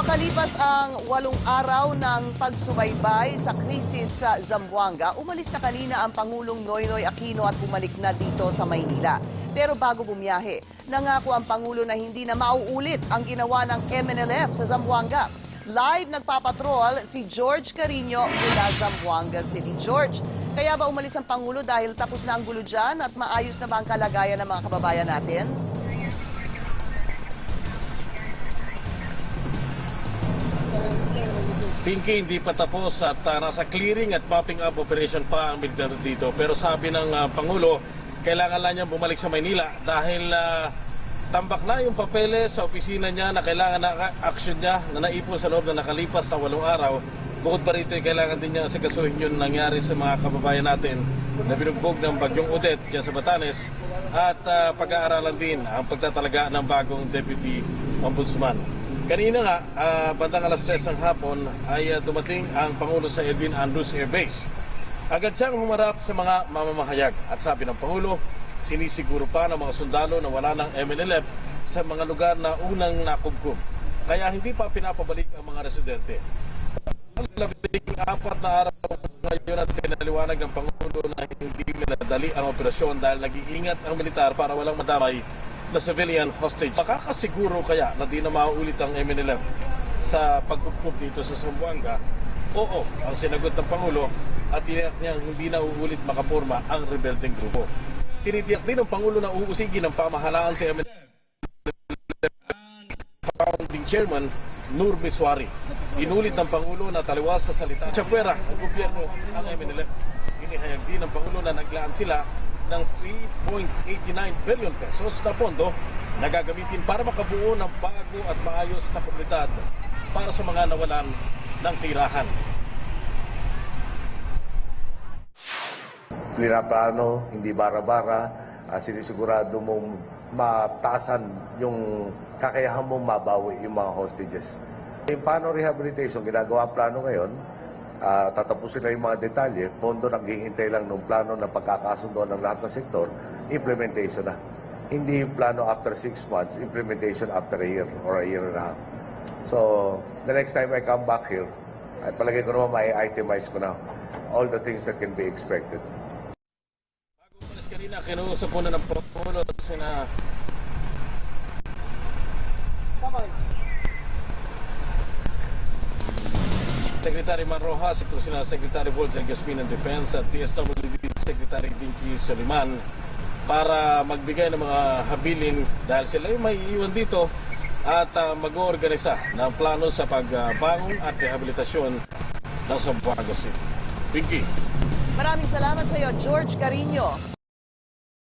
Makalipas ang 8 araw ng pagsubaybay sa krisis sa Zamboanga, umalis na kanina ang Pangulong Noynoy Aquino at bumalik na dito sa Maynila. Pero bago bumiyahe, nangako ang Pangulo na hindi na mauulit ang ginawa ng MNLF sa Zamboanga. Live nagpapatrol si George Carino mula Zamboanga City. George, kaya ba umalis ang Pangulo dahil tapos na ang gulo dyan at maayos na ba ang kalagayan ng mga kababayan natin? Pinky, hindi pa tapos at nasa clearing at mopping up operation pa ang military dito. Pero sabi ng Pangulo, kailangan lang niya bumalik sa Maynila dahil tambak na yung papeles sa opisina niya na kailangan na action niya na naipon sa loob na nakalipas na 8 araw. Bukod pa rito, kailangan din niya asikasuhin yung nangyari sa mga kababayan natin na binugbog ng bagyong Odette dyan sa Batanes at pag-aaralan din ang pagtatalaga ng bagong Deputy Ombudsman. Kanina nga, bandang alas 3 ng hapon ay dumating ang Pangulo sa Edwin Andrews Air Base. Agad siyang humarap sa mga mamamahayag at sabi ng Pangulo, sinisiguro pa ng mga sundalo na wala ng MNLF sa mga lugar na unang nakugkom. Kaya hindi pa pinapabalik ang mga residente. 14 na araw ngayon at pinaliwanag ng Pangulo na hindi minadali ang operasyon dahil nag-iingat ang militar para walang madamay na civilian hostage. Makakasiguro kaya na di na mauulit ang MNLF sa pagkukup dito sa Zamboanga? Oo, ang sinagot ng Pangulo at tiniyak niyang hindi na uulit makapurma ang rebeldeng grupo. Tinitiyak din ng Pangulo na uusigin ng pamahalaan si MNLF Founding Chairman Nur Miswari. Inulit ng Pangulo na taliwas sa salita sa pwera ng gobyerno ang MNLF. Inihayag din ng Pangulo na naglaan sila ng 3.89 billion pesos na pondo na gagamitin para makabuo ng bago at maayos na komunidad para sa mga nawalan ng tirahan. Plano, hindi bara-bara, sinisigurado mong mataasan yung kakayahan mong mabawi yung mga hostages. Yung paano rehabilitation, ginagawa ang plano ngayon, tatapusin na yung mga detalye, pondo naghihintay lang ng plano na pagkakasundo ng lahat ng sektor, implementation na. Hindi plano after 6 months, implementation after a year or a year and a half. So, the next time I come back here, ay palagay ko naman mai-itemize ko na all the things that can be expected. Bago umalis kanina, kinuusap po na ng Pangulo sina Secretary Man Rojas, sina Secretary Volta Gasmin ng Defense at DSWD Secretary Dinky Soliman para magbigay ng mga habilin dahil sila yung may iwan dito at mag-oorganisa ng plano sa pagbangon at rehabilitasyon ng Zamboanga City. Pinky. Maraming salamat sa iyo, George Carino.